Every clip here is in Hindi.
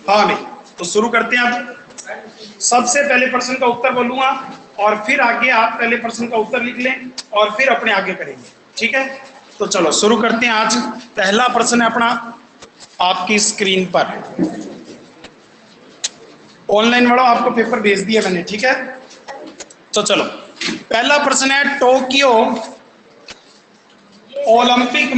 हाँ भाई, तो शुरू करते हैं। अब सबसे पहले प्रश्न का उत्तर बोलूंगा और फिर आगे आप पहले प्रश्न का उत्तर लिख लें और फिर अपने आगे करेंगे, ठीक है। तो चलो शुरू करते हैं। आज पहला प्रश्न है अपना आपकी स्क्रीन पर। ऑनलाइन वालों आपको पेपर भेज दिया मैंने, ठीक है। तो चलो पहला प्रश्न है, टोक्यो ओलंपिक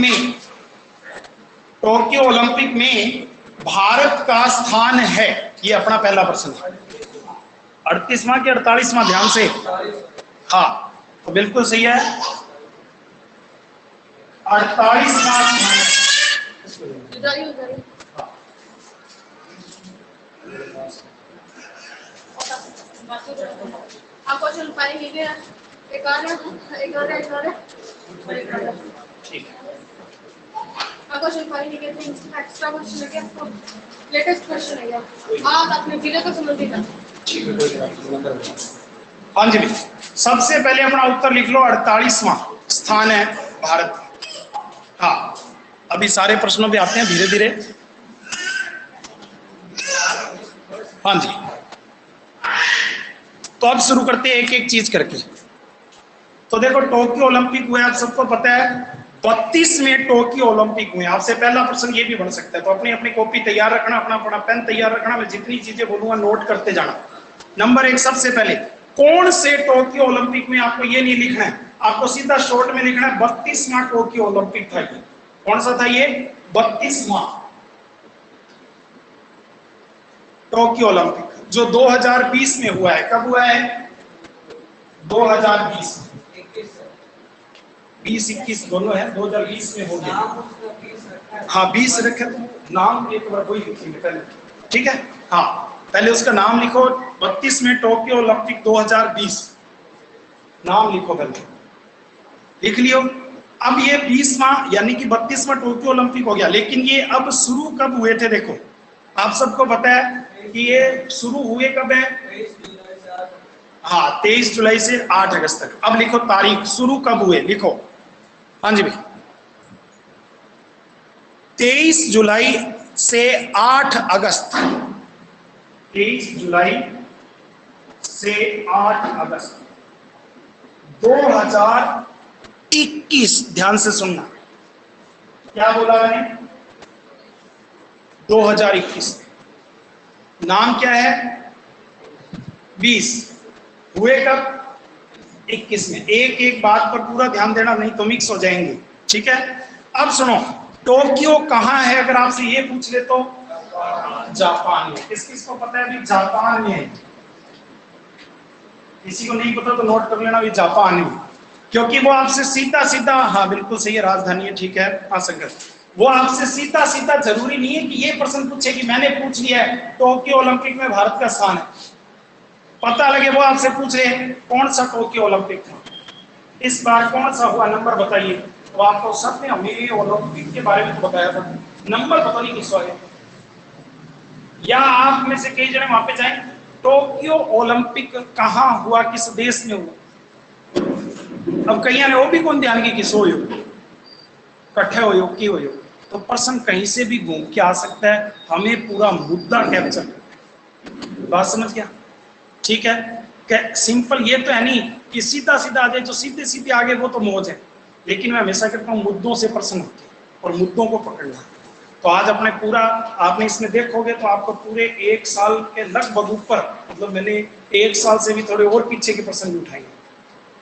में भारत का स्थान है, ये अपना पहला प्रश्न है। 38वां कि 48वां, ध्यान से। हाँ तो बिल्कुल सही है, 48वां। आपको चल पाएंगे क्या? एक और ठीक है, आपको चल पाएंगे क्या? एक्स्ट्रा क्वेश्चन है क्या? लेटेस्ट क्वेश्चन है क्या? आज आपने जिले को समझ था। हाँ जी भाई, सबसे पहले अपना उत्तर लिख लो, 48वां स्थान है भारत। हाँ अभी सारे प्रश्नों पे आते हैं धीरे धीरे। हाँ जी, तो अब शुरू करते हैं एक एक चीज करके। तो देखो टोक्यो ओलंपिक हुए, आप सबको पता है 32 में टोक्यो ओलंपिक हुए। आपसे पहला प्रश्न ये भी बन सकता है, तो अपनी अपनी कॉपी तैयार रखना, अपना अपना पेन तैयार रखना। मैं जितनी चीजें बोलूंगा नोट करते जाना। नंबर 1, सबसे पहले कौन से टोक्यो ओलंपिक में, आपको ये नहीं लिखना है, आपको सीधा शॉर्ट में लिखना है 32वां टोक्यो ओलंपिक था ये। कौन सा था ये? 32वां टोक्यो ओलंपिक, जो 2020 में हुआ है। कब हुआ है? 2020, 20-21 दोनों है, 2020 में हो गया। हाँ 20 रखे, तो नाम एक बार वही लिखेंगे पहले, ठीक है। हाँ पहले उसका नाम लिखो, 32 में टोक्यो ओलंपिक 2020, नाम लिखो पहले, लिख लियो। अब ये 20वां यानी कि 32वां टोक्यो ओलंपिक हो गया, लेकिन ये अब शुरू कब हुए थे? देखो आप सबको पता है कि ये शुरू हुए कब है? हाँ 23 जुलाई से 8 अगस्त तक। अब लिखो तारीख, शुरू कब हुए लिखो। हाँ जी भाई, 23 जुलाई से 8 अगस्त, 23 जुलाई से 8 अगस्त 2021। ध्यान से सुनना, क्या बोला मैंने? 2021। नाम क्या है? 20 हुए कब? 21 में। एक एक बात पर पूरा ध्यान देना, नहीं तो मिक्स हो जाएंगे, ठीक है। अब सुनो, टोक्यो कहाँ है अगर आपसे ये पूछ ले तो? जापान में। किस किस को पता है अभी? जापान में है। किसी को नहीं पता तो नोट कर लेना भी, जापान में। क्योंकि वो आपसे सीधा सीधा, हाँ बिल्कुल सही है, राजधानी है, ठीक है। हाँ संगत, वो आपसे सीधा सीधा, जरूरी नहीं है कि ये प्रश्न पूछे कि मैंने पूछ लिया है टोक्यो ओलंपिक में भारत का स्थान है, पता लगे वो आपसे पूछ रहे हैं कौन सा टोक्यो ओलंपिक था इस बार, कौन सा हुआ, नंबर बताइए। तो आपको सबने हमें ओलंपिक के बारे में तो बताया था, नंबर पता नहीं किस वाले। या आप में से कई जने वहां पे जाए, टोक्यो ओलंपिक कहाँ हुआ, किस देश में हुआ? अब कहीं ने वो भी कौन ध्यान की किस हो, कट्ठे हो की हो, तो प्रश्न कहीं से भी घूम के आ सकता है, हमें पूरा मुद्दा कैप्चर करना। बात समझ गया? ठीक है। सिंपल ये तो है नहीं कि सीधा सीधा आ जाए, जो सीधे सीधे आगे वो तो मौज है, लेकिन मैं हमेशा कहता हूँ मुद्दों से प्रश्न होते हैं और मुद्दों को पकड़ना। तो आज अपने पूरा आपने इसमें देखोगे तो आपको पूरे 1 साल के लगभग ऊपर, मतलब मैंने 1 साल से भी थोड़े और पीछे के प्रश्न भी उठाए,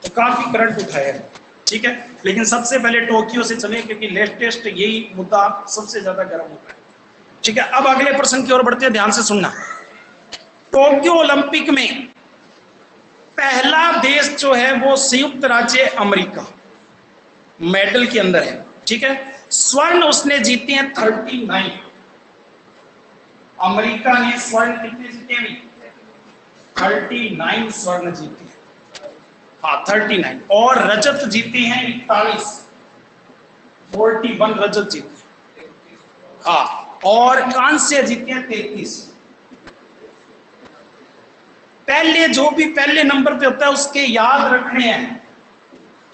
तो काफी करंट उठाया है, ठीक है। लेकिन सबसे पहले टोक्यो से चले, क्योंकि लेटेस्ट यही मुद्दा सबसे ज्यादा गर्म होता है, ठीक है। अब अगले प्रश्न की ओर बढ़ते हैं, ध्यान से सुनना। टोक्यो ओलंपिक में पहला देश जो है वो संयुक्त राज्य अमेरिका मेडल के अंदर है, ठीक है। स्वर्ण उसने जीते हैं 39, अमेरिका ने स्वर्ण कितने जीते हैं? 39 स्वर्ण जीते हैं, हाँ 39, और रजत जीते हैं 41, 41 रजत जीते हैं, हाँ, और कांस्य जीते हैं 33। पहले जो भी पहले नंबर पे होता है उसके याद रखने हैं,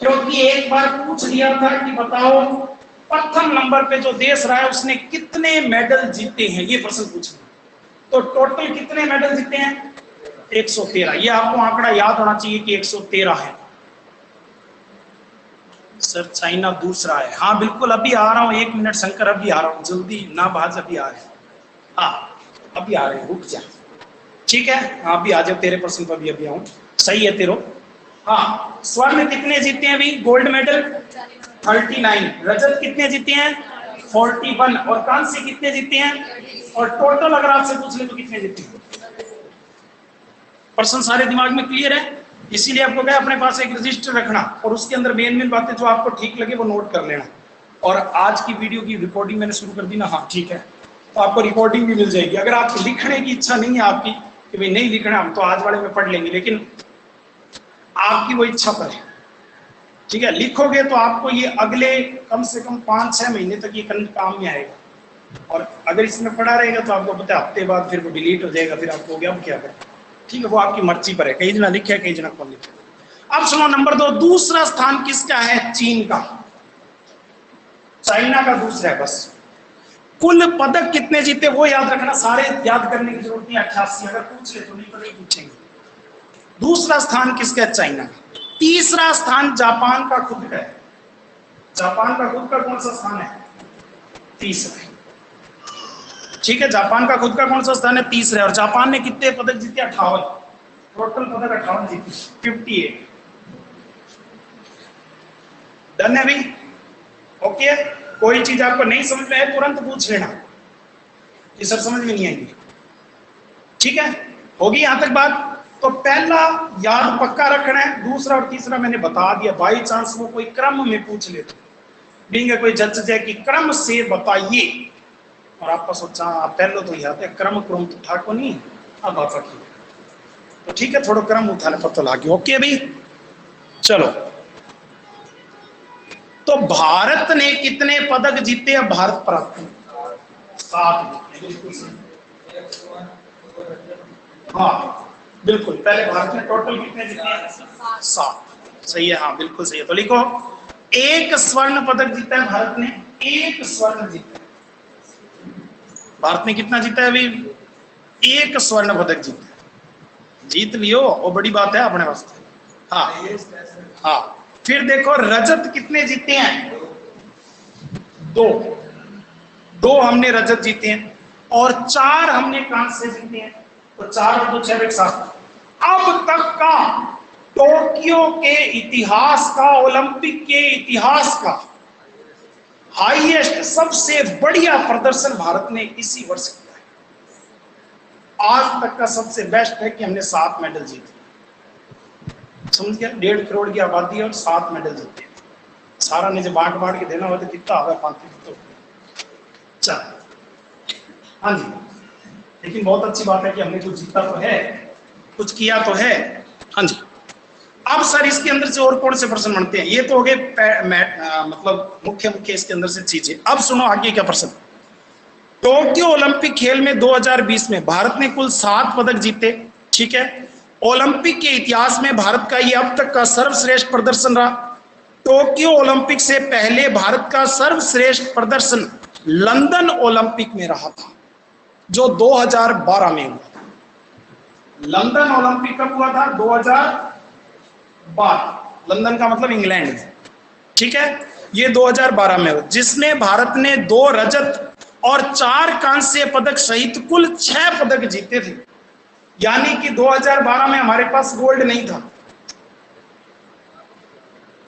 क्योंकि एक बार पूछ लिया था कि बताओ प्रथम नंबर पे जो देश रहा है उसने कितने मेडल जीते हैं, ये प्रश्न पूछना। तो टोटल कितने मेडल जीते हैं? 113। ये आपको आंकड़ा याद होना चाहिए कि 113 है। सर चाइना दूसरा है। हाँ बिल्कुल, अभी आ रहा हूँ, 1 मिनट शंकर, अभी आ रहा हूँ, जल्दी ना बाज, अभी आ रहे हैं। हाँ अभी आ रहे हैं, रुक जा। ठीक है, हाँ अभी आ जाओ, तेरे प्रश्न पर भी अभी आऊँ। सही है तेरो। हाँ, स्वर्ण कितने जीते हैं अभी? Gold medal 39। रजत कितने जीते हैं? 41। और कांस्य कितने जीते हैं? और टोटल अगर आपसे पूछ ले तो कितने जीते हैं? प्रश्न सारे दिमाग में क्लियर है? इसीलिए आपको कहा अपने पास एक रजिस्टर रखना और उसके अंदर मेन बातें जो आपको ठीक लगे वो नोट कर लेना। और आज की वीडियो की रिकॉर्डिंग मैंने शुरू कर दी ना, हाँ ठीक है, तो आपको रिकॉर्डिंग भी मिल जाएगी। अगर आपको लिखने की इच्छा नहीं है आपकी कि भाई नहीं लिखना, हम तो आज वाले में पढ़ लेंगे, लेकिन आपकी वो इच्छा पर है, ठीक है। लिखोगे तो आपको ये अगले कम से कम 5-6 महीने तक ये काम में आएगा। और अगर इसमें पढ़ा रहेगा तो आपको पता है हफ्ते बाद फिर वो डिलीट हो जाएगा, फिर आपको गया अब क्या करें, ठीक है, वो आपकी मर्जी पर है। कई जना लिखे, कई जना कौन लिखे। अब सुनो, नंबर 2, दूसरा स्थान किसका है? चीन का। चाइना का दूसरा है। बस कुल पदक कितने जीते वो याद रखना, सारे याद करने की जरूरत नहीं। 88 अगर पूछ ले तो नहीं, तो नहीं पूछेंगे। दूसरा स्थान किसका है? चाइना का। तीसरा स्थान जापान का खुद का है। जापान का खुद का कौन सा स्थान है? तीसरा। ठीक है, जापान का खुद का कौन सा स्थान है? तीसरा। और जापान ने कितने पदक जीते? 58। टोटल पदक 58 जीते, 58। डन है भाई? ओके, कोई चीज आपको नहीं समझ में है तुरंत पूछ लेना, ये सब समझ में नहीं आएगी। ठीक है, होगी यहां तक बात? तो पहला याद पक्का रखना है, दूसरा और तीसरा मैंने बता दिया। बाई चांस वो कोई क्रम में पूछ ले तो देंगे, कोई जज जाए कि क्रम से बताइए, और आपका सोचा आप पहले तो याद है क्रम क्रम तो था को नहीं, अब आप रखिए तो ठीक है, थोड़ा क्रम उठाने पर तो लागे। ओके भाई, चलो। तो भारत ने कितने पदक जीते? अब भारत प्राप्त 7 जीते। हाँ बिल्कुल, पहले भारत ने टोटल कितने जीते? 7। सही है, हाँ बिल्कुल सही है। तो लिखो, 1 स्वर्ण पदक जीता है भारत ने, 1 स्वर्ण जीता है भारत ने। कितना जीता है अभी? 1 स्वर्ण पदक जीता है। जीत लियो, वो बड़ी बात है अपने वास्ते। हाँ हाँ, फिर देखो रजत कितने जीते हैं? 2 हमने रजत जीते हैं और 4 हमने कांस्य जीते हैं। तो 4 और 2 6 एक साथ। अब तक का टोक्यो के इतिहास का, ओलंपिक के इतिहास का हाईएस्ट, सबसे बढ़िया प्रदर्शन भारत ने इसी वर्ष किया है। आज तक का सबसे बेस्ट है कि हमने 7 मेडल जीते। समझ गया? 1.5 करोड़ की आबादी और 7 मेडल जीते। सारा ने जो बांट के देना हो तो कितना होगा? 35। तो चल, हाँ जी, लेकिन बहुत अच्छी बात है कि हमने कुछ जीता तो है, कुछ किया तो है। हाँ जी। अब सर इसके अंदर से और कौन से प्रश्न बनते हैं? ये तो हो गए मतलब मुख्य इसके अंदर से चीजें। अब सुनो आगे क्या प्रश्न। टोक्यो ओलंपिक खेल में 2020 में भारत ने कुल 7 पदक जीते। ठीक है, ओलंपिक के इतिहास में भारत का ये अब तक का सर्वश्रेष्ठ प्रदर्शन रहा। टोक्यो ओलंपिक से पहले भारत का सर्वश्रेष्ठ प्रदर्शन लंदन ओलंपिक में रहा था, जो 2012 में हुआ था। लंदन ओलंपिक कब हुआ था? 2012। लंदन का मतलब इंग्लैंड में। ठीक है, ये 2012 में हुआ, जिसमें भारत ने 2 रजत और 4 कांस्य पदक सहित कुल 6 पदक जीते थे। यानी कि 2012 में हमारे पास गोल्ड नहीं था,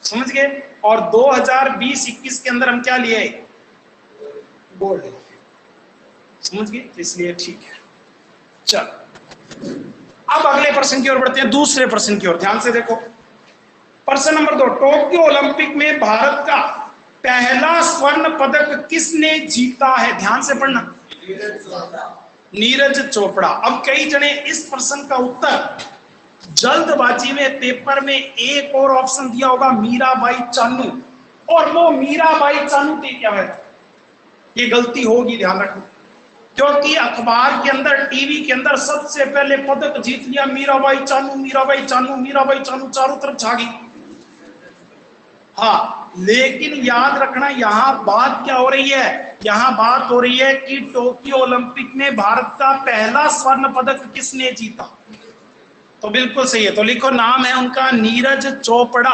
समझ गए? और 2020-21 के अंदर हम क्या लिए? गोल्ड। समझ गए? इसलिए ठीक है। चल, अब अगले प्रश्न की ओर बढ़ते हैं, दूसरे प्रश्न की ओर। ध्यान से देखो, प्रश्न नंबर 2, टोक्यो ओलंपिक में भारत का पहला स्वर्ण पदक किसने जीता है? ध्यान से पढ़ना। नीरज चोपड़ा। अब कई जने इस प्रश्न का उत्तर जल्दबाजी में पेपर में एक और ऑप्शन दिया होगा, मीराबाई चानू, और वो मीराबाई चानू थी क्या है? ये गलती होगी, ध्यान रखो, क्योंकि अखबार के अंदर, टीवी के अंदर सबसे पहले पदक जीत लिया मीराबाई चानू, मीराबाई चानू, मीराबाई चानू, चारों तरफ छा गई। हाँ, लेकिन याद रखना यहाँ बात क्या हो रही है, यहाँ बात हो रही है कि टोक्यो ओलंपिक में भारत का पहला स्वर्ण पदक किसने जीता। तो बिल्कुल सही है, तो लिखो नाम है उनका नीरज चोपड़ा।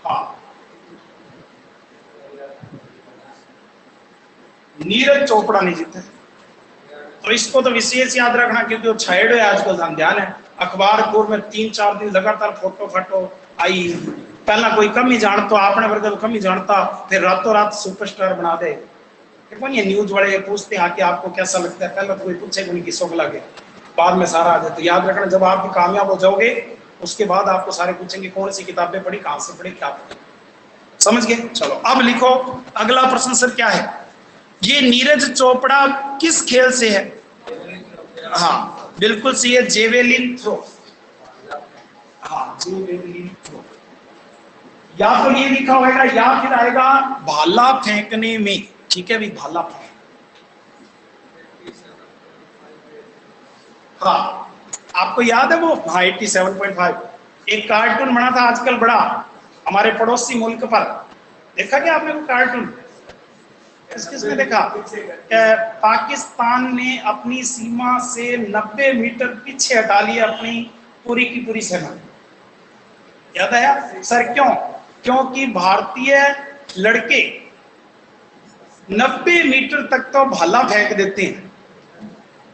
हाँ, नीरज चोपड़ा ने जीता। तो इसको तो विशेष याद रखना क्योंकि वो छेड़ है आजकल, ध्यान है अखबार पूर्व में 3-4 दिन लगातार फोटो फाटो आई। पहला कोई कम ही जानता, आपने वर्ग तो कम ही जानता, फिर रातों रात सुपरस्टार बना दे। कौन ये न्यूज वाले पूछते हैं आके आपको कैसा लगता है, पहले तो कोई पूछेगा नहीं किसको लगे, बाद में सारा आ जाए। तो याद रखना जब आप कामयाब हो जाओगे उसके बाद आपको सारे पूछेंगे कौन सी किताबें पढ़ी, कहां से पढ़ी, क्या पढ़ी। समझ गए? चलो अब लिखो अगला प्रश्न सर क्या है, ये नीरज चोपड़ा किस खेल से है। हाँ बिल्कुल सही है, जेवेलिन थ्रो। हाँ जेवेलिन थ्रो, या तो ये लिखा होगा या फिर आएगा भाला फेंकने में। ठीक है भी, भाला फेंक। हाँ आपको याद है वो, हाँ 87.5 एक कार्टून बना था आजकल बड़ा हमारे पड़ोसी मुल्क पर, देखा क्या आपने वो कार्टून? किसने देखा? पाकिस्तान ने अपनी सीमा से 90 मीटर पीछे हटा लिया अपनी पूरी की पूरी सेना। याद आया सर? क्यों? क्योंकि भारतीय लड़के 90 मीटर तक तो भाला फेंक देते हैं।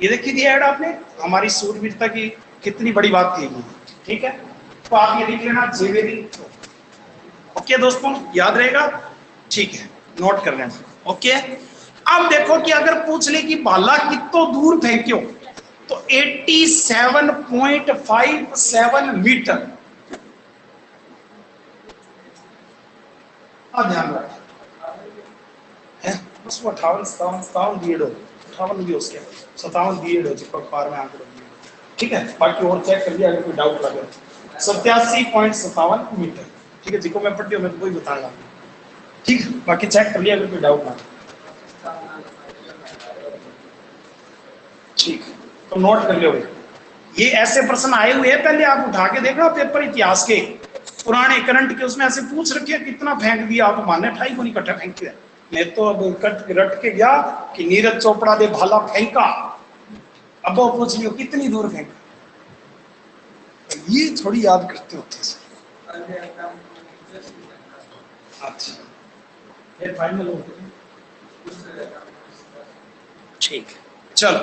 ये देखी थी ऐड आपने, हमारी सूरवीरता की कितनी बड़ी बात थी। ठीक है, तो आप ये लिख लेना जेवेलिन थ्रो। ओके दोस्तों, याद रहेगा? ठीक है, नोट कर लेना। ओके, अब देखो कि अगर पूछ ले कि भाला कितों दूर फेंक्यो, तो 87.57 मीटर। अब ध्यान रखें, बस वो 58 भी उसके 57 दिए जिसको अखबार में आंकड़े। ठीक है, बाकी और चेक कर लिया अगर कोई डाउट लगे। 87.57 मीटर। ठीक है, जिसको मैं पढ़ती हूँ मैं तो वही बताऊंगा। ठीक है, बाकी चेक कर लिया अगर कोई डाउट ना। ठीक, तो नोट कर लियो। ये ऐसे प्रश्न आए हुए हैं, पहले आप उठा के देखना पेपर इतिहास के पुराने करंट के, उसमें ऐसे पूछ रखे कितना फेंक दिया आप, माने 2.5 को नहीं कट्ठा फेंक दिया। मैं तो अब रट के गया कि नीरज चोपड़ा दे भाला फेंका, अब वो पूछ लियो कितनी दूर फेंका। ये थोड़ी याद करते होते सर। अच्छा, ये फाइनल हो गया। ठीक है, चलो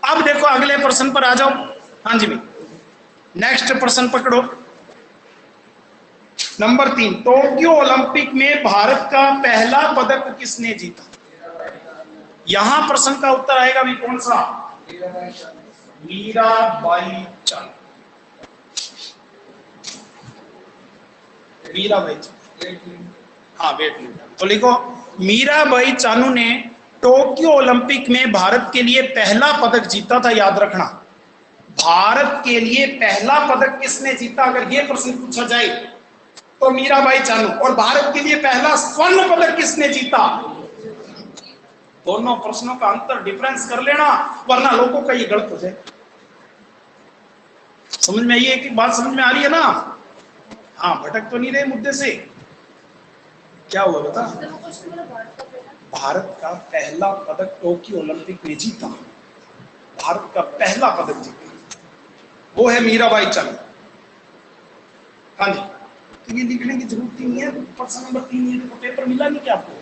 अब देखो अगले प्रश्न पर आ जाओ। हाँ जी भाई, नेक्स्ट प्रश्न पकड़ो। नंबर 3, टोक्यो ओलंपिक में भारत का पहला पदक किसने जीता? यहां प्रश्न का उत्तर आएगा भी कौन सा? मीराबाई चानू। मीराबाई चानू, हाँ वेट लिफ्टर। तो लिखो मीराबाई चानू ने टोक्यो ओलंपिक में भारत के लिए पहला पदक जीता था। याद रखना, भारत के लिए पहला पदक किसने जीता अगर ये प्रश्न पूछा जाए तो मीराबाई चानू। और भारत के लिए पहला स्वर्ण पदक किसने जीता? दोनों प्रश्नों का अंतर डिफरेंस कर लेना, वरना लोगों का ये गलत हो जाए। समझ में आई है कि बात? समझ में आ रही है ना? हाँ, भटक तो नहीं रहे मुद्दे से। क्या हुआ बता? भारत का पहला पदक टोक्यो ओलंपिक में जीता, भारत का पहला पदक जीता वो है मीराबाई चानू। हाँ जी, तो ये लिखने की जरूरत ही नहीं है। प्रश्न नंबर 3 ये तो पेपर मिला नहीं क्या आपको?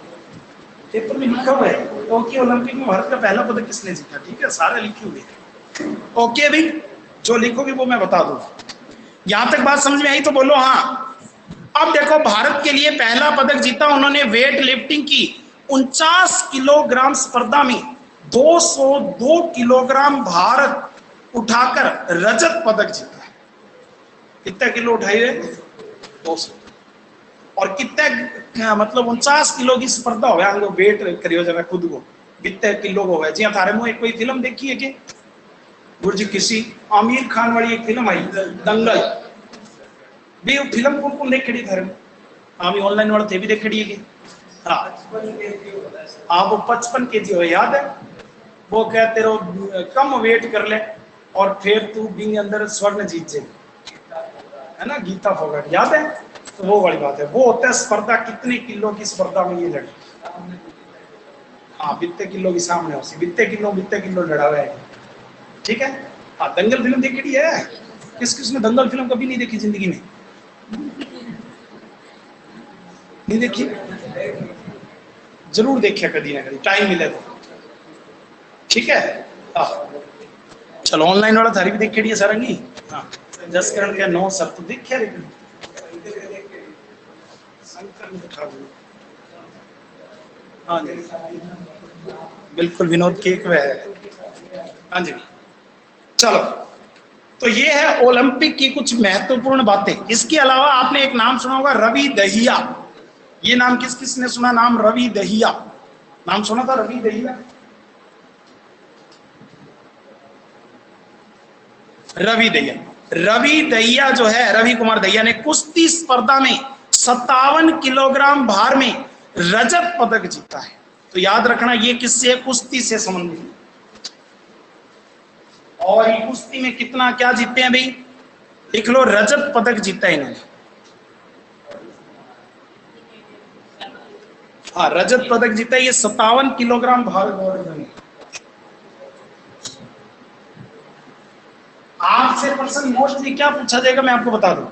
पेपर में लिखा हुआ है टोक्यो ओलंपिक में भारत का पहला पदक किसने जीता। ठीक है, सारे लिखे हुए हैं। ओके भाई, जो लिखोगे वो मैं बता दूं। यहां तक बात समझ में आई तो बोलो हाँ। अब देखो, भारत के लिए पहला पदक जीता उन्होंने वेट लिफ्टिंग की 49 किलोग्राम स्पर्धा में 202 किलोग्राम भारत उठाकर रजत पदक जीता। कितना किलो उठाई है? 200। और कितने मतलब 49 किलो की स्पर्धा हो गया, वेट करियो जरा खुद को कितने किलो को है जी। थारे मुंह एक कोई फिल्म देखी है कि गुरजी किसी आमिर खान वाली एक फिल्म आई दंगल भी, वो फिल्म कौन कौन देख खड़ी थारे? हाँ भी ऑनलाइन वाले थे भी देख खड़ी है कि हाँ वो 55 kg हो, याद है? वो कहते रहो कम वेट कर ले और फिर तू भी अंदर स्वर्ण जीत जाए। है ना, गीता फोगाट, याद है? तो वो वाली बात है, वो होता है स्पर्धा, कितने किलो की स्पर्धा में ये लड़े। हाँ, बित्ते किलो की सामने होती, बित्ते किलो लड़ा हुआ है, ठीक है। हाँ, दंगल फिल्म देखी है? किसने दंगल फिल्म कभी नहीं देखी जिंदगी में? नहीं देखी? जरूर देखिए कभी ना कभी, टाइम मिले तो, ठीक है। हाँ चलो, ऑनलाइन वाला थारी भी देख है सारंगी। हाँ, जस करण के 9 सब तो देखिए, लेकिन शंकर में दिखा दो। हाँ जी बिल्कुल, विनोद केक वह है। हाँ जी चलो, तो ये है ओलंपिक की कुछ महत्वपूर्ण बातें। इसके अलावा आपने एक नाम सुना होगा, रवि दहिया। ये नाम किस किसने सुना? नाम रवि दहिया, नाम सुना था रवि दहिया? रवि दहिया जो है, रवि कुमार दहिया ने कुश्ती स्पर्धा में 57 किलोग्राम भार में रजत पदक जीता है। तो याद रखना, ये किससे? कुश्ती से संबंधित। और ये कुश्ती में कितना क्या जीते हैं भाई? लिख लो, रजत पदक जीता है इन्होंने। हाँ, रजत पदक जीता है। ये 57 किलोग्राम भार में। आपसे प्रश्न मोस्टली क्या पूछा जाएगा, मैं आपको बता दूं।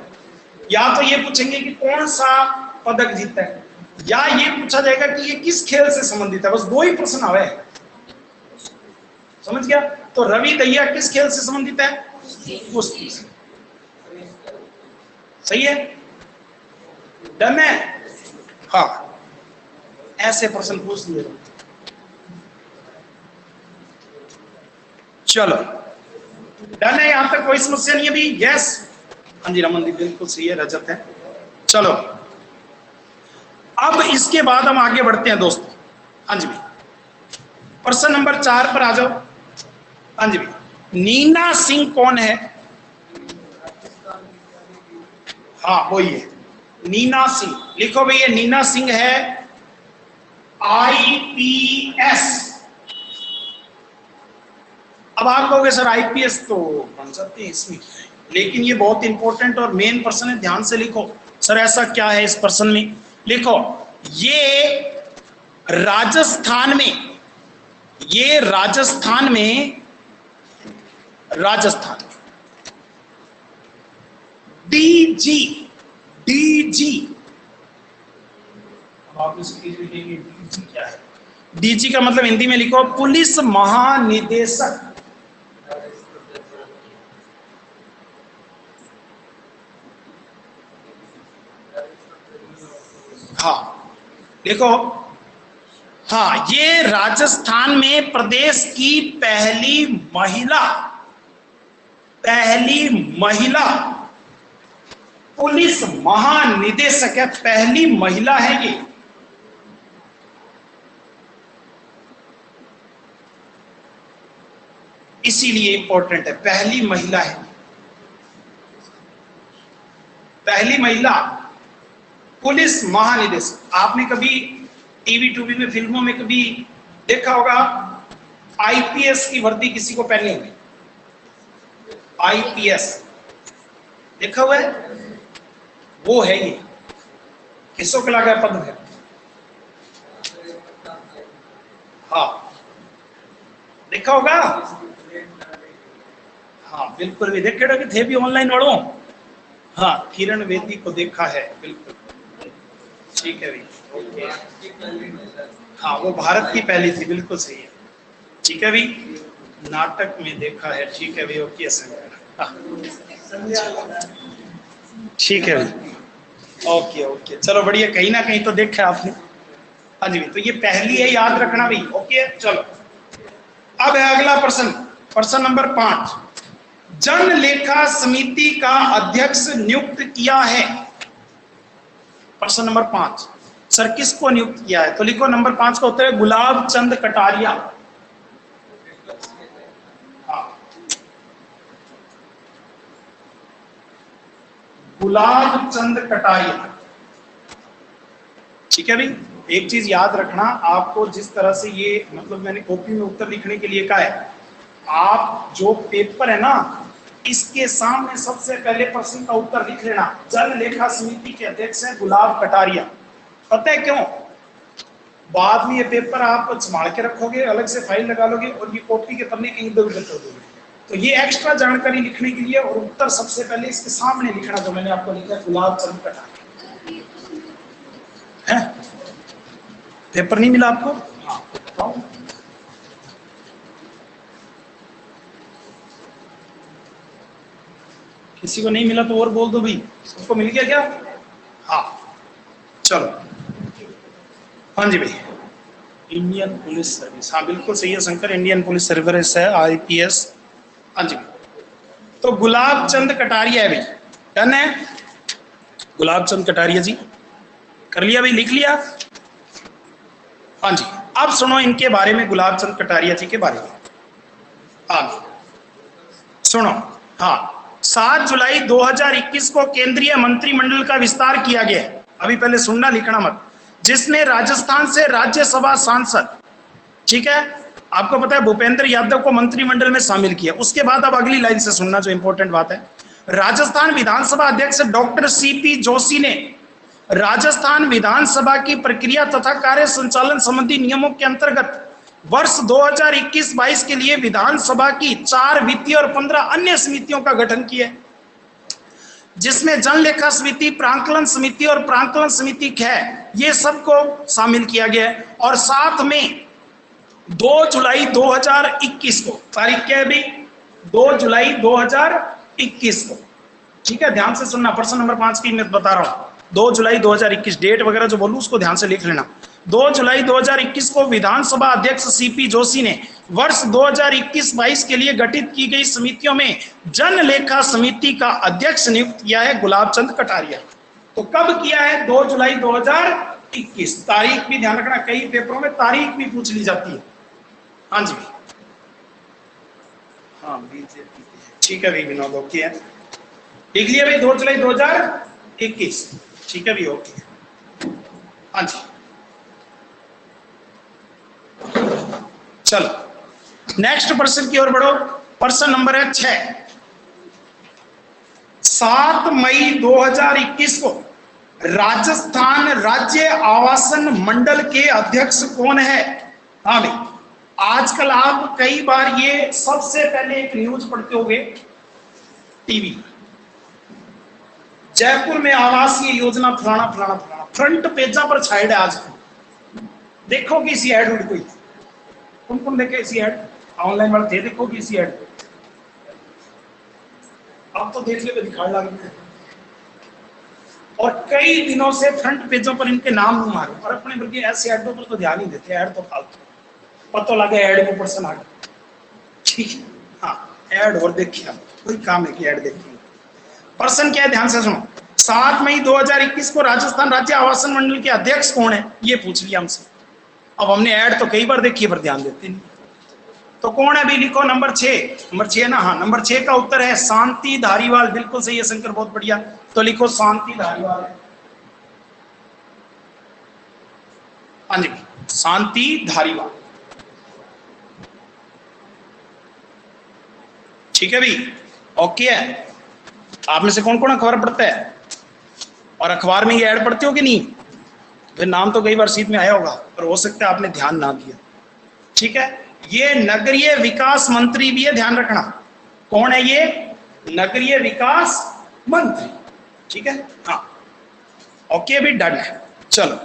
या तो ये पूछेंगे कि कौन सा पदक जीता है, या ये पूछा जाएगा कि ये किस खेल से संबंधित है। बस दो ही प्रश्न आवे, समझ गया? तो रवि दहिया किस खेल से संबंधित है? कुश्ती से। सही है, डन है। हाँ, ऐसे प्रश्न पूछ लिए। चलो डन है, यहां तक कोई समस्या नहीं है भी? यस, हाँ जी रमन जी बिल्कुल सही है, रजत है। चलो अब इसके बाद हम आगे बढ़ते हैं दोस्तों। हाँ जी भाई, प्रश्न नंबर 4 पर आ जाओ। हाँ जी भाई, नीना सिंह कौन है? हाँ वही है, नीना सिंह। लिखो भैया, नीना सिंह है आईपीएस। अब आप कहोगे सर आईपीएस तो बन सकते हैं इसमें, लेकिन ये बहुत इंपॉर्टेंट और मेन प्रश्न है, ध्यान से लिखो। सर ऐसा क्या है इस प्रश्न में? लिखो, ये राजस्थान में, ये राजस्थान डीजी, आप डीजी क्या है? डीजी का मतलब हिंदी में लिखो, पुलिस महानिदेशक। हाँ देखो, हाँ ये राजस्थान में प्रदेश की पहली महिला पुलिस महानिदेशक है, पहली महिला है ये। इसीलिए इंपॉर्टेंट है, पहली महिला है, पहली महिला पुलिस महानिदेशक। आपने कभी टीवी टूवी में, फिल्मों में कभी देखा होगा आईपीएस की वर्दी किसी को पहनी होगी? आईपीएस देखा हुआ है? वो है ये, किसों के लगा पद है? हाँ देखा होगा। हाँ बिल्कुल भी देखे कि थे भी ऑनलाइन वालों। हाँ, किरण बेदी को देखा है, बिल्कुल ठीक है भाई, ओके। हाँ वो भारत की पहली थी, बिल्कुल सही है, ठीक है भाई। नाटक में देखा है, ठीक है भाई, ओके ठीक है भाई, ओके ओके, चलो बढ़िया, कहीं ना कहीं तो देखा आपने। हाँ जी, तो ये पहली है, याद रखना भाई, ओके। चलो अब है अगला प्रश्न, प्रश्न नंबर 5। जन लेखा समिति का अध्यक्ष नियुक्त किया है। प्रश्न नंबर 5, सर किसको नियुक्त किया है? तो लिखो, नंबर 5 का उत्तर है गुलाब चंद कटारिया। हाँ, गुलाब चंद कटारिया, ठीक है भाई। एक चीज याद रखना, आपको जिस तरह से ये, मतलब मैंने कॉपी में उत्तर लिखने के लिए कहा है, आप जो पेपर है ना, इसके सामने सबसे पहले प्रश्न का उत्तर लिख लेना। जन लेखा समिति के अध्यक्ष हैं गुलाब कटारिया। पता है क्यों? बाद में ये पेपर आप संभाल के रखोगे, अलग से फाइल लगा लोगे और ये कॉपी के पन्ने कहीं इधर उधर कर दोगे। तो ये एक्स्ट्रा जानकारी लिखने के लिए, और उत्तर सबसे पहले इसके सामने लिखना जो मैंने आपको लिखा है, गुलाब चंद कटारिया। है पेपर नहीं मिला आपको? हाँ, किसी को नहीं मिला तो और बोल दो भाई, सबको मिल गया क्या? हाँ चलो। हाँ जी भाई, इंडियन पुलिस सर्विस, हाँ बिल्कुल सही है शंकर, इंडियन पुलिस सर्विस है, IPS। हाँ जी, तो गुलाब चंद कटारिया है भाई, डन है। गुलाब चंद कटारिया जी कर लिया भाई, लिख लिया। हाँ जी, अब सुनो इनके बारे में, गुलाब चंद कटारिया जी के बारे में आगे सुनो। हाँ, 7 जुलाई 2021 को केंद्रीय मंत्रिमंडल का विस्तार किया गया। अभी पहले सुनना, लिखना मत। जिसमें राजस्थान से राज्यसभा सांसद, ठीक है, आपको पता है भूपेंद्र यादव को मंत्रिमंडल में शामिल किया। उसके बाद अब अगली लाइन से सुनना जो इंपॉर्टेंट बात है। राजस्थान विधानसभा अध्यक्ष डॉक्टर CP जोशी ने राजस्थान विधानसभा की प्रक्रिया तथा कार्य संचालन संबंधी नियमों के अंतर्गत वर्ष 2021-22 के लिए विधानसभा की 4 वित्तीय और 15 अन्य समितियों का गठन किया, जिसमें जनलेखा समिति, प्रांकलन समिति और प्रांकलन समिति खै, ये सबको शामिल किया गया है। और साथ में 2 जुलाई 2021 को, तारीख क्या है अभी? 2 जुलाई 2021 को, ठीक है, ध्यान से सुनना। प्रश्न नंबर 5 की मैं बता रहा हूं, 2 जुलाई 2021, डेट वगैरह जो बोलूं उसको ध्यान से लिख लेना। 2 जुलाई 2021 को विधानसभा अध्यक्ष CP जोशी ने वर्ष 2021-22 के लिए गठित की गई समितियों में जन लेखा समिति का अध्यक्ष नियुक्त किया है गुलाब चंद कटारिया। तो कब किया है? 2 जुलाई 2021। तारीख भी ध्यान रखना, कई पेपरों में तारीख भी पूछ ली जाती है। हाँ जी, हाँ बीजेपी, ठीक है भाई विनोद, ओके है, लिख लिया भाई 2 जुलाई 2021, ठीक है भाई, ओके। हाँ जी, चलो नेक्स्ट प्रश्न की ओर बढ़ो। प्रश्न नंबर है 6। 7 मई 2021 को राजस्थान राज्य आवासन मंडल के अध्यक्ष कौन है? हाँ भाई, आजकल आप कई बार ये सबसे पहले एक न्यूज पढ़ते होंगे टीवी, जयपुर में आवासीय योजना फलाना फलाना फलाना, फ्रंट पेजा पर छाइड है आज। देखो कि इसी एड उड़ कोई, कौन देखे इसी एड? ऑनलाइन वाले थे, देखो कि इसी एड, अब तो देख ले दिखाने लगे। और कई दिनों से फ्रंट पेजों पर इनके नाम नहीं मारे, और अपने बल्कि ऐसे एडों पर तो ध्यान ही देते, ऐड तो फालतू, पता लगे ऐड को पर्सन आ गया, ठीक है। हाँ, ऐड और देखिए, कोई काम है कि ऐड देखिए। पर्सन क्या है, ध्यान से सुनो। 7 मई 2021 को राजस्थान राज्य आवासन मंडल के अध्यक्ष कौन है, ये पूछ लिया हमसे। अब हमने ऐड तो कई बार देखी पर ध्यान देते नहीं, तो कौन है भी? लिखो नंबर 6। नंबर 6 ना, हाँ नंबर 6 का उत्तर है शांति धारीवाल। बिल्कुल सही है शंकर, बहुत बढ़िया। तो लिखो शांति धारीवाल। हाँ जी, शांति धारीवाल, ठीक है भाई, ओके है। आप में से कौन कौन अखबार पढ़ता है, और अखबार में ये ऐड पढ़ते हो कि नहीं? फिर नाम तो कई बार सीट में आया होगा, पर हो सकता है आपने ध्यान ना दिया, ठीक है। ये नगरीय विकास मंत्री भी है, ध्यान रखना। कौन है ये? नगरीय विकास मंत्री, ठीक है। हाँ ओके भी, डन है। चलो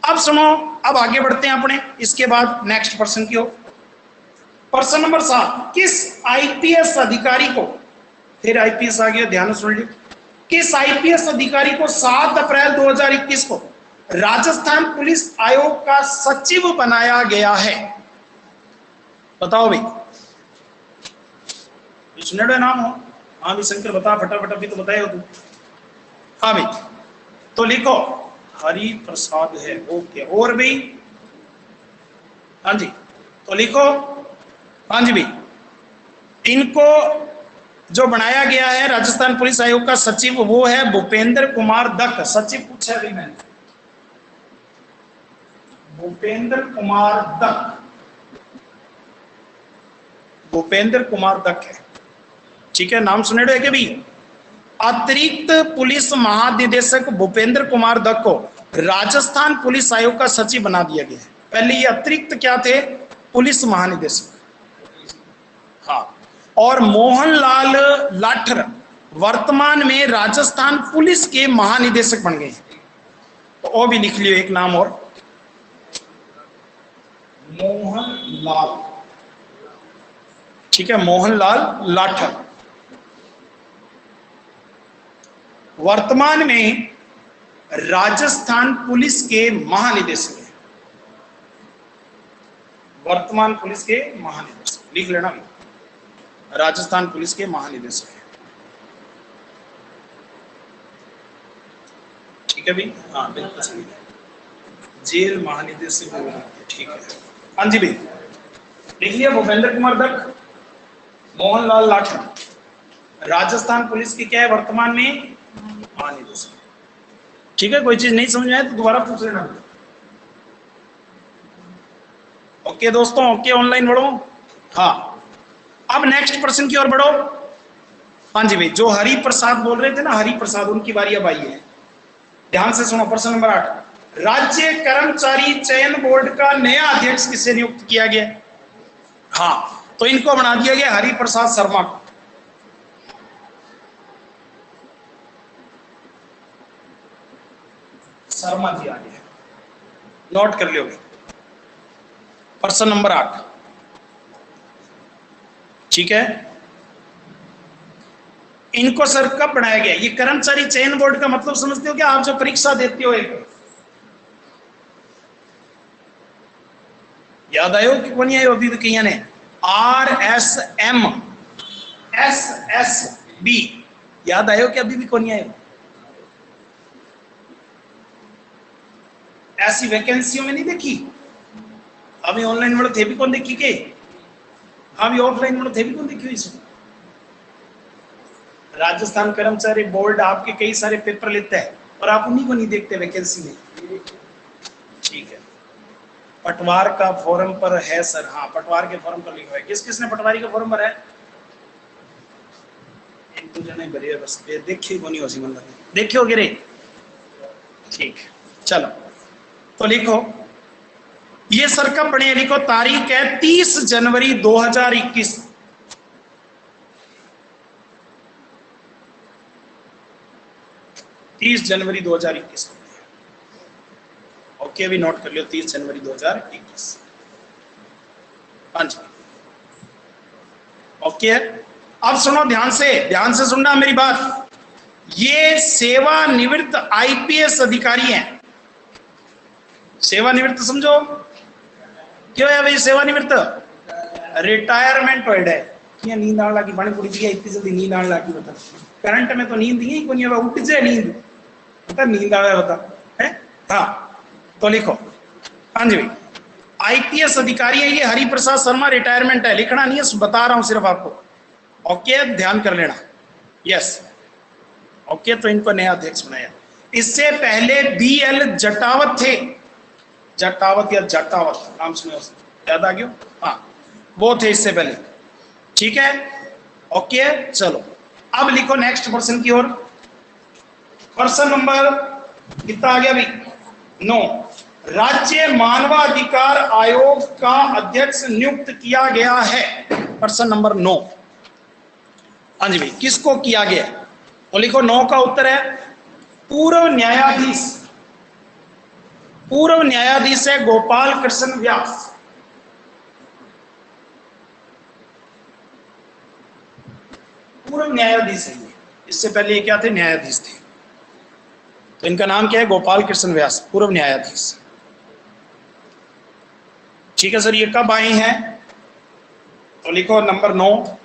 अब सुनो, अब आगे बढ़ते हैं अपने, इसके बाद नेक्स्ट पर्सन की हो। प्रश्न नंबर 7। किस IPS अधिकारी को, फिर IPS आ गया, ध्यान से सुन लीजिए। किस IPS अधिकारी को 7 अप्रैल 2021 को राजस्थान पुलिस आयोग का सचिव बनाया गया है? बताओ भाई, सुनेडो नाम हो? हाँ भी शंकर बता फटाफट, अभी तो बताए हो तुम। हाँ भाई, तो लिखो हरि प्रसाद है, ओके। और भाई, हाँ जी, तो लिखो, हाँ जी भाई, इनको जो बनाया गया है राजस्थान पुलिस आयोग का सचिव, वो है भूपेंद्र कुमार दत्त। सचिव पूछा भाई मैंने, भूपेंद्र कुमार दत्त, भूपेंद्र कुमार दत्त है, ठीक है, नाम सुने है कि भी। अतिरिक्त पुलिस महानिदेशक भूपेंद्र कुमार दत्त को राजस्थान पुलिस आयोग का सचिव बना दिया गया है। पहले ये अतिरिक्त क्या थे, पुलिस महानिदेशक। हाँ, और मोहनलाल लाठर वर्तमान में राजस्थान पुलिस के महानिदेशक बन गए हैं। तो वो भी लिख लियो एक नाम और, मोहनलाल, ठीक है, मोहनलाल लाठर वर्तमान में राजस्थान पुलिस के महानिदेशक हैं। वर्तमान पुलिस के महानिदेशक लिख लेना, राजस्थान पुलिस के महानिदेशक हैं। ठीक है भाई, हाँ बिल्कुल सही है, जेल महानिदेशक, ठीक है। हाँ जी भाई, लिख लिया, भूपेंद्र कुमार दत्त, मोहनलाल लाठर राजस्थान पुलिस की क्या है वर्तमान में महानिदेशक। ठीक है, कोई चीज नहीं समझ में आए तो दोबारा पूछ लेना। ओके दोस्तों, ओके, ऑनलाइन बढ़ो। हाँ, अब नेक्स्ट पर्सन की ओर बढ़ो। हाँ जी भाई, जो हरि प्रसाद बोल रहे थे ना, हरि प्रसाद, उनकी बारी अब आई है। ध्यान से सुनो, प्रश्न नंबर 8, राज्य कर्मचारी चयन बोर्ड का नया अध्यक्ष किसे नियुक्त किया गया? हाँ, तो इनको बना दिया गया हरि प्रसाद शर्मा को। शर्मा जी आ गए, नोट कर लियोगे। प्रश्न नंबर 8, ठीक है। इनको सर कब बनाया गया? ये कर्मचारी चयन बोर्ड का मतलब समझते हो क्या? आप जो परीक्षा देते हो, एक याद आयो कि कौन आयो अभी भी कहीं ने? RSM SSB याद आयो कि अभी भी कौन आयो? ऐसी वैकेंसियों में नहीं देखी अभी, ऑनलाइन में थे भी कौन देखी के, अभी ऑफलाइन में थे भी कौन देखी इसमें। राजस्थान कर्मचारी बोर्ड आपके कई सारे पेपर लेता है और आप उन्हीं को नहीं देखते वैकेंसी में। ठीक है, पटवार का फॉर्म पर है सर, हाँ पटवार के फॉर्म पर लिखा है। किस किसने पटवारी का फॉर्म भरा है? एक दो जने भरे है बस, देखिए को नहीं हो सी मतलब देखिए हो गिरे। ठीक, चलो तो लिखो, ये सर कब बने? लिखो, तारीख है 30 जनवरी 2021। 30 जनवरी 2021। ओके, भी नोट कर लियो, 30 जनवरी 2021। हाँ जी, ओके। अब सुनो ध्यान से सुनना मेरी बात। ये सेवानिवृत्त IPS अधिकारी हैं। सेवानिवृत्त समझो क्यों है भाई? सेवानिवृत्त रिटायरमेंट वर्ड है। क्या नींद आने लगी? पानी पूरी दिया इतनी जल्दी नींद आने लगी? बता, करंट में तो नींद ही कोई नहीं, उठ जाए नींद, बता नींद आवे बता है। हाँ तो लिखो, हाँ जी भाई, IPS अधिकारी है ये हरि प्रसाद शर्मा, रिटायरमेंट है, लिखना नहीं है, बता रहा हूं सिर्फ आपको। ओके, ध्यान कर लेना। यस, ओके, तो इनको नया अध्यक्ष बनाया। इससे पहले BL जटावत थे, जटावत या जटावत नाम सुने, याद आ गया? हाँ, वो थे इससे पहले। ठीक है, ओके, चलो अब लिखो नेक्स्ट पर्सन की ओर। पर्सन नंबर कितना आ गया भाई? 9, राज्य मानवाधिकार आयोग का अध्यक्ष नियुक्त किया गया है। पर्सन नंबर 9, हाँ जी भाई, किसको किया गया? तो लिखो 9 का उत्तर है पूर्व न्यायाधीश। पूर्व न्यायाधीश है गोपाल कृष्ण व्यास। पूर्व न्यायाधीश है ये, इससे पहले ये क्या थे? न्यायाधीश थे। तो इनका नाम क्या है? गोपाल कृष्ण व्यास, पूर्व न्यायाधीश। ठीक है सर, ये कब आए हैं? तो लिखो नंबर 9,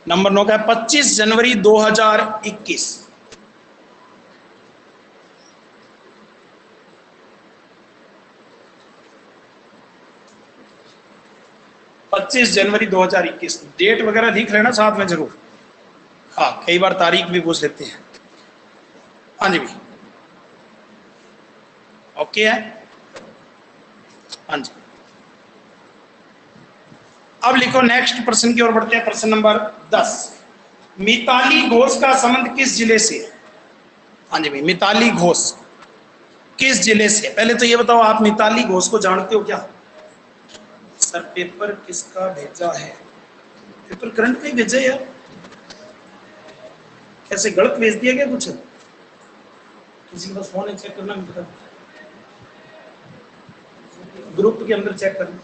नंबर 9 का 25 जनवरी 2021। 25 जनवरी 2021। डेट वगैरह लिख लेना साथ में जरूर। हाँ, कई बार तारीख भी पूछ लेते हैं। हाँ जी भाई, ओके है। हाँ जी, अब लिखो नेक्स्ट प्रश्न की ओर बढ़ते हैं। प्रश्न नंबर 10, मिताली घोष का संबंध किस जिले से है? हाँ जी भाई, मिताली घोष किस जिले से? पहले तो ये बताओ, आप मिताली घोष को जानते हो क्या? सर पेपर किसका भेजा है? पेपर करंट का ही भेजा है यार, कैसे गलत भेज दिया क्या कुछ? किसी के पास फोन है, चेक करना, मिलता ग्रुप के अंदर चेक करना,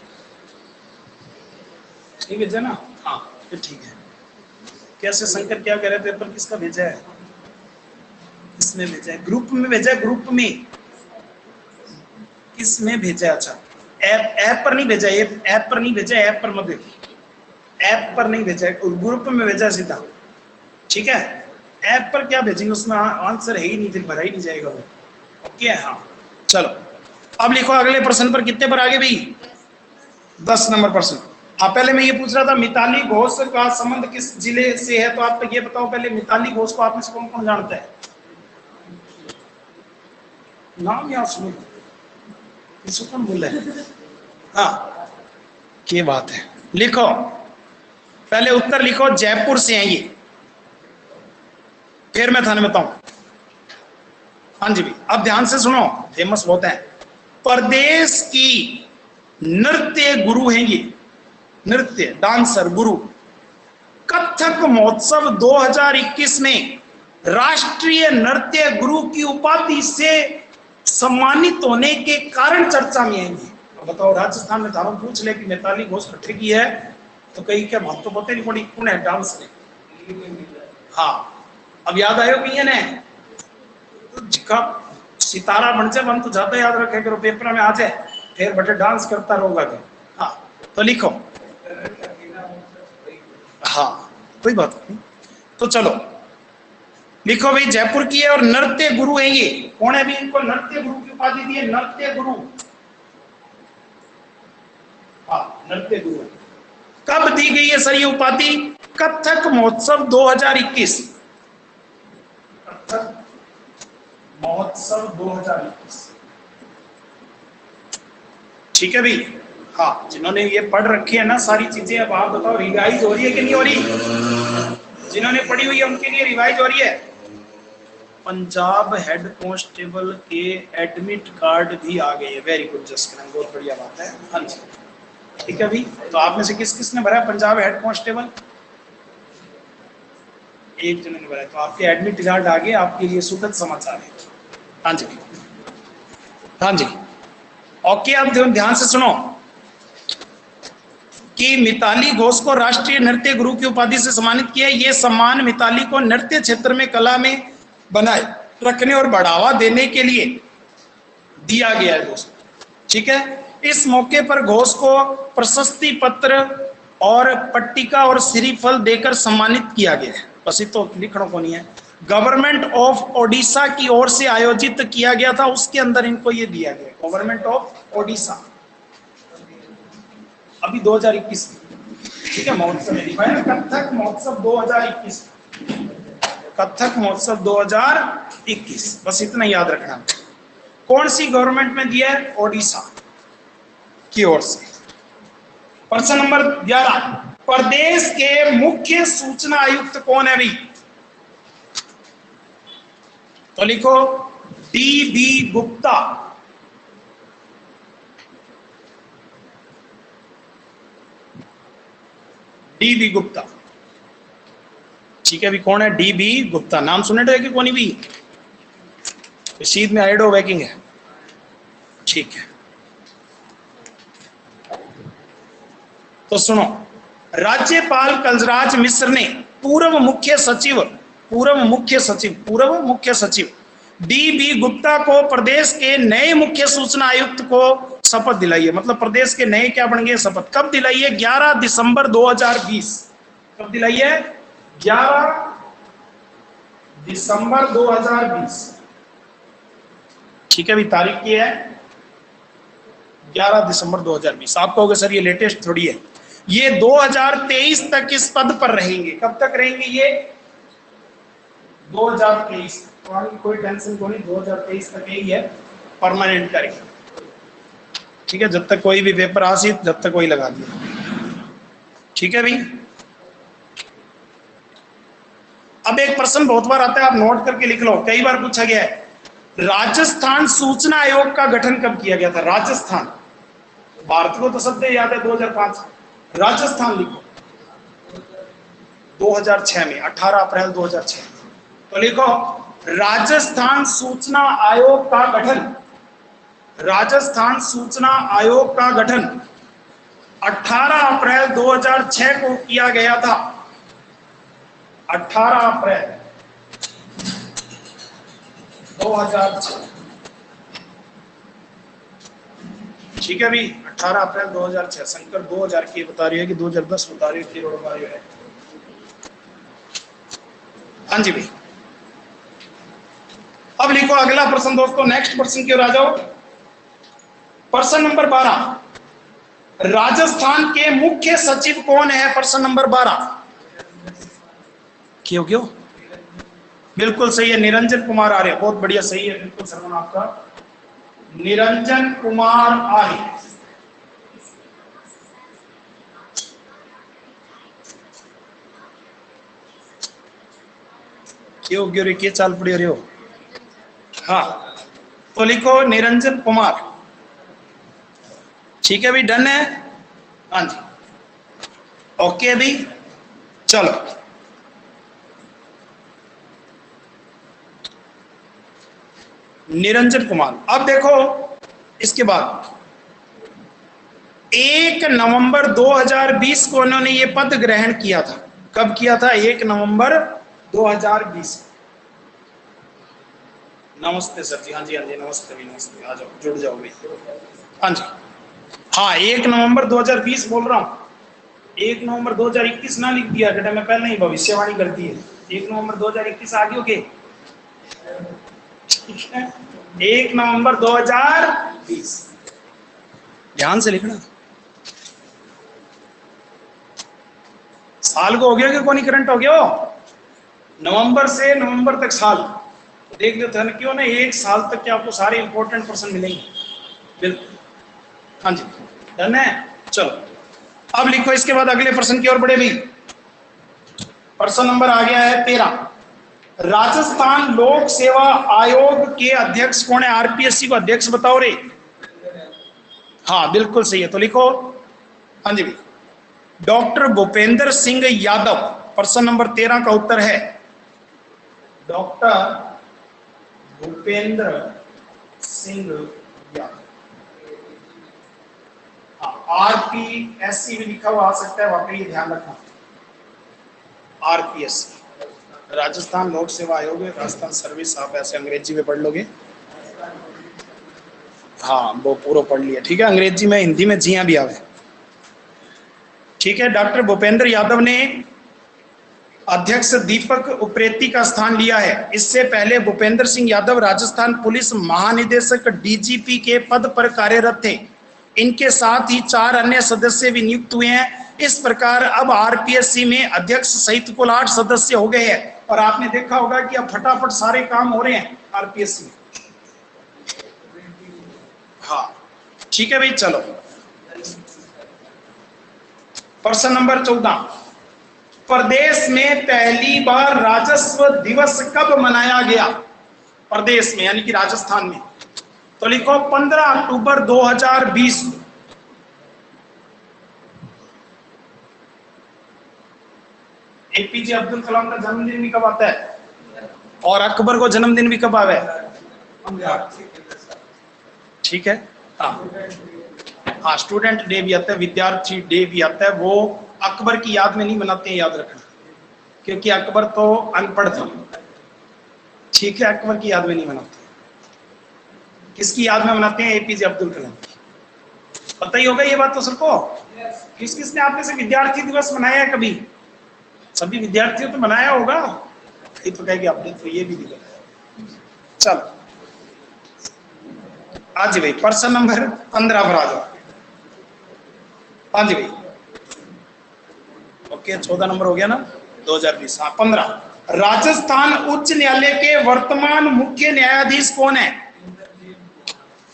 नहीं भेजा ना? हाँ फिर ठीक है। कैसे शंकर क्या कह रहे हैं, पेपर किसका भेजा है? किसने भेजा है? ग्रुप में भेजा है, ग्रुप में। किसमें भेजा है? अच्छा, ऐप पर नहीं भेजा, ऐप पर नहीं भेजा, ऐप पर मत देखो, ऐप पर नहीं भेजा है, ग्रुप में भेजा है सीधा, ठीक है? ऐप पर क्या भेजेंगे, उसमें आंसर है ही नहीं, फिर भरा ही नहीं जाएगा वो। ओके, हाँ चलो अब लिखो अगले प्रश्न पर। कितने पर आगे भाई? 10 नंबर प्रश्न। हाँ, पहले मैं ये पूछ रहा था मिताली घोष का संबंध किस जिले से है, तो आप ये बताओ पहले, मिताली घोष को आप में से कौन कौन जानता है? नाम याद सुनो, इसको कौन बोला है? हाँ, क्या बात है, लिखो पहले उत्तर लिखो। जयपुर से हैं ये, फिर मैं थाने बताऊं। हाँ जी भाई, अब ध्यान से सुनो, फेमस बहुत है। प्रदेश की नृत्य गुरु हैं ये, नृत्य डांसर गुरु। कथक महोत्सव 2021 में राष्ट्रीय नृत्य गुरु की उपाधि से सम्मानित होने के कारण चर्चा में आएंगे। बताओ, राजस्थान में धारों पूछ ले कि मिताली घोष कट्ठे की है, तो कई क्या महत्व होते नहीं पड़ी, कौन है डांस में? हाँ, अब याद आयो कि ने सितारा बन जाए, बन तो ज्यादा याद रखे करो, पेपर में आ जाए, फिर बटे डांस करता रहोगा। हाँ तो लिखो, हाँ कोई बात नहीं, तो चलो लिखो भाई, जयपुर की है और नृत्य गुरु है ये। कौन है भी इनको नृत्य गुरु की उपाधि दी है? नृत्य गुरु, हाँ नृत्य गुरु। कब दी गई है सर ये उपाधि? कथक महोत्सव 2021, कथक महोत्सव 2021, ठीक है भाई। हाँ, जिन्होंने ये पढ़ रखी है ना सारी चीजें, अब आप बताओ रिवाइज हो रही है कि नहीं हो रही? जिन्होंने पढ़ी हुई है उनके लिए रिवाइज हो रही है। पंजाब हेड कांस्टेबल के एडमिट कार्ड भी आ गए हैं, वेरी गुड जसकरण, बहुत बढ़िया बात है। हाँ जी ठीक है भाई, तो आप में से किस किसने भरा है पंजाब हेड कांस्टेबल? एक जने ने भरा है, तो आपके एडमिट कार्ड आ गए, आपके लिए सुखद समाचार है। हाँ जी हाँ जी, ओके। अब ध्यान से सुनो कि मिताली घोष को राष्ट्रीय नृत्य गुरु की उपाधि से सम्मानित किया। यह सम्मान मिताली को नृत्य क्षेत्र में कला में बनाए रखने और बढ़ावा देने के लिए दिया गया है दोस्तों, ठीक है। इस मौके पर घोष को प्रशस्ति पत्र और पट्टिका और श्रीफल देकर सम्मानित किया गया है। बस तो लिखना को नहीं है, गवर्नमेंट ऑफ ओडिशा की ओर से आयोजित किया गया था, उसके अंदर इनको ये दिया गया, गवर्नमेंट ऑफ ओडिशा, अभी 2021, ठीक है। महोत्सव में लिखा है कथक महोत्सव 2021, कथक महोत्सव 2021, बस इतना याद रखना। कौन सी गवर्नमेंट में दिया है? ओडिशा की ओर से। प्रश्न नंबर 11, प्रदेश के मुख्य सूचना आयुक्त कौन है भाई? तो लिखो डी.बी. गुप्ता, डी.बी. गुप्ता, ठीक है अभी कौन है? डी.बी. गुप्ता, नाम सुने तो है कि कौन भी रशीद में एड हो बैकिंग है, ठीक है। तो सुनो, राज्यपाल कलराज मिश्र ने पूर्व मुख्य सचिव डी.बी. गुप्ता को प्रदेश के नए मुख्य सूचना आयुक्त को शपथ दिलाई है। मतलब प्रदेश के नए क्या बन गए? शपथ। कब दिलाई है? 11 दिसंबर 2020। कब दिलाई है? 11 दिसंबर 2020, ठीक है अभी तारीख की है 11 दिसंबर 2020। आप कहोगे सर ये लेटेस्ट थोड़ी है, ये 2023 तक इस पद पर रहेंगे। कब तक रहेंगे ये? 2023, कोई टेंशन को नहीं, 2023 तक यही है, परमानेंट करेंगे, ठीक है। जब तक कोई भी पेपर आसित, जब तक वही लगा दिया, ठीक है भाई। अब एक प्रश्न बहुत बार आता है, आप नोट करके लिख लो, कई बार पूछा गया है, राजस्थान सूचना आयोग का गठन कब किया गया था? राजस्थान, भारत को तो सब याद है 2005, राजस्थान लिखो 2006 में, 18 अप्रैल 2006। तो लिखो राजस्थान सूचना आयोग का गठन, राजस्थान सूचना आयोग का गठन 18 अप्रैल 2006 को किया गया था। 18 अप्रैल 2006, ठीक है भाई, 18 अप्रैल 2006। शंकर 2000 की बता रही है कि 2010 बता रही है, बता रही है। हाँ जी भाई। अब लिखो अगला प्रश्न दोस्तों, नेक्स्ट प्रश्न की ओर आ जाओ। प्रश्न नंबर 12, राजस्थान के मुख्य सचिव कौन है? प्रश्न नंबर 12। क्यों क्यों? बिल्कुल सही है, निरंजन कुमार आर्य, बहुत बढ़िया, सही है, बिल्कुल सरवन आपका, निरंजन कुमार आर्य। क्यों क्यों रे, क्या चाल पड़ी रहे हो? हाँ, तो लिखो निरंजन कुमार, ठीक है भाई, डन है। हाँ जी, ओके भाई, चलो निरंजन कुमार। अब देखो इसके बाद 1 नवंबर 2020 को उन्होंने ये पद ग्रहण किया था। कब किया था? 1 नवंबर 2020। नमस्ते सर जी, हाँ जी हाँ जी, नमस्ते भी, नमस्ते, आ जाओ, जुड़ जाओ भाई। हाँ जी, हाँ 1 नवंबर 2020 बोल रहा हूँ, 1 नवंबर 2021 ना लिख दिया बेटा, मैं पहले ही भविष्यवाणी करती है। 1 नवंबर 2021 आगे हो गए, ठीक है, 1 नवंबर 2020, ध्यान से लिखना। साल को हो गया कि कौन करंट हो गया हो? नवंबर से नवंबर तक साल, देख लेते हैं क्यों ना, 1 साल तक के आपको सारे इंपॉर्टेंट प्रश्न मिलेंगे। बिल्कुल, हाँ जी, डन है। चलो अब लिखो इसके बाद अगले प्रश्न की ओर बढ़े भी। प्रश्न नंबर आ गया है 13, राजस्थान लोक सेवा आयोग के अध्यक्ष कौन है? आरपीएससी को अध्यक्ष बताओ रे। हाँ बिल्कुल सही है, तो लिखो, हाँ जी, डॉक्टर भूपेंद्र सिंह यादव। प्रश्न नंबर 13 का उत्तर है डॉक्टर भूपेंद्र सिंह यादव। आरपीएससी भी लिखा हुआ आ सकता है, वहां पर ये ध्यान रखना, आरपीएससी, राजस्थान लोक सेवा आयोग, राजस्थान सर्विस, आप ऐसे अंग्रेजी में पढ़ लोगे। हाँ वो पूरा पढ़ लिया, ठीक है, अंग्रेजी में, हिंदी में जिया भी आवे, ठीक है। डॉक्टर भूपेंद्र यादव ने अध्यक्ष दीपक उप्रेती का स्थान लिया है। इससे पहले भूपेंद्र सिंह यादव राजस्थान पुलिस महानिदेशक डीजीपी के पद पर कार्यरत थे। इनके साथ ही 4 अन्य सदस्य भी नियुक्त हुए हैं। इस प्रकार अब आरपीएससी में अध्यक्ष सहित कुल 8 सदस्य हो गए हैं। और आपने देखा होगा कि अब फटाफट सारे काम हो रहे हैं आरपीएससी में। हाँ ठीक है भाई, चलो प्रश्न नंबर 14, प्रदेश में पहली बार राजस्व दिवस कब मनाया गया? प्रदेश में यानी कि राजस्थान में, तो लिखो 15 अक्टूबर 2020। एपीजे अब्दुल कलाम का जन्मदिन भी कब आता है? और अकबर को जन्मदिन भी कब आवे? ठीक है, हाँ स्टूडेंट डे भी आता है, विद्यार्थी डे भी आता है। वो अकबर की याद में नहीं मनाते हैं, याद रखना, क्योंकि अकबर तो अनपढ़ था, ठीक है, अकबर की याद में नहीं मनाते। किसकी याद में मनाते हैं? एपीजे अब्दुल कलाम की। पता ही होगा ये बात तो सबको। किस किसने आपने से विद्यार्थी दिवस मनाया है कभी? सभी विद्यार्थियों तो मनाया होगा, ये तो कहेगी आपने तो ये भी दिया। चलो हाँ जी भाई, प्रश्न नंबर 15 पर आ जाओ। हाँ जी भाई, ओके 14 नंबर हो गया ना, 2020। हाँ 15, राजस्थान उच्च न्यायालय के वर्तमान मुख्य न्यायाधीश कौन है?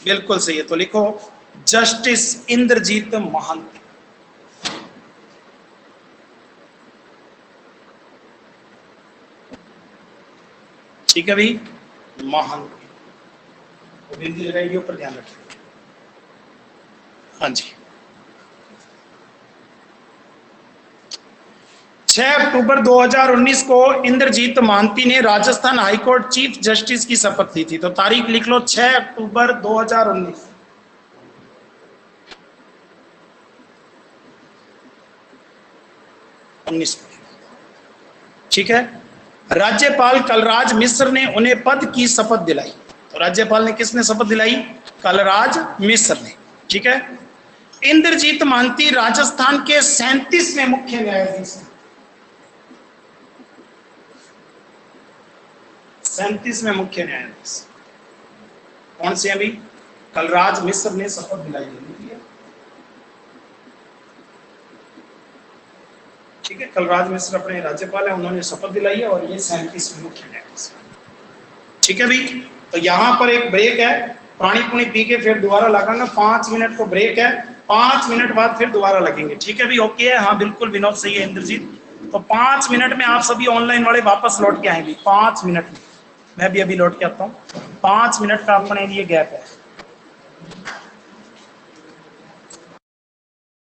बिल्कुल सही है, तो लिखो जस्टिस इंद्रजीत महांत। ठीक है भाई, महानवी, बिंदी लगाएगी ऊपर, ध्यान रखिए। हाँ जी, 6 अक्टूबर 2019 को इंद्रजीत महांती ने राजस्थान हाईकोर्ट चीफ जस्टिस की शपथ ली थी। तो तारीख लिख लो, 6 अक्टूबर 2019। ठीक है। राज्यपाल कलराज मिश्र ने उन्हें पद की शपथ दिलाई। तो राज्यपाल ने किसने शपथ दिलाई? कलराज मिश्र ने। ठीक है। इंद्रजीत महांती राजस्थान के 37वें मुख्य न्यायाधीश हैं। 37वें मुख्य न्यायाधीश कौन से अभी? कलराज मिश्र ने शपथ दिलाई है। ठीक है, कलराज मिश्र अपने राज्यपाल है, उन्होंने शपथ दिलाई है और ये 37वें मुख्य न्यायाधीश। ठीक है भाई, तो यहाँ पर एक ब्रेक है, पानी पुनी पी के फिर दोबारा लगाना। 5 मिनट को ब्रेक है, 5 मिनट बाद फिर दोबारा लगेंगे। ठीक है भाई, ओके है? हाँ बिल्कुल विनोद सही है, इंद्रजीत। तो 5 मिनट में आप सभी ऑनलाइन वाले वापस लौट के आएंगे। 5 मिनट में मैं भी अभी लौट के आता हूँ। 5 मिनट का अपने लिए गैप है।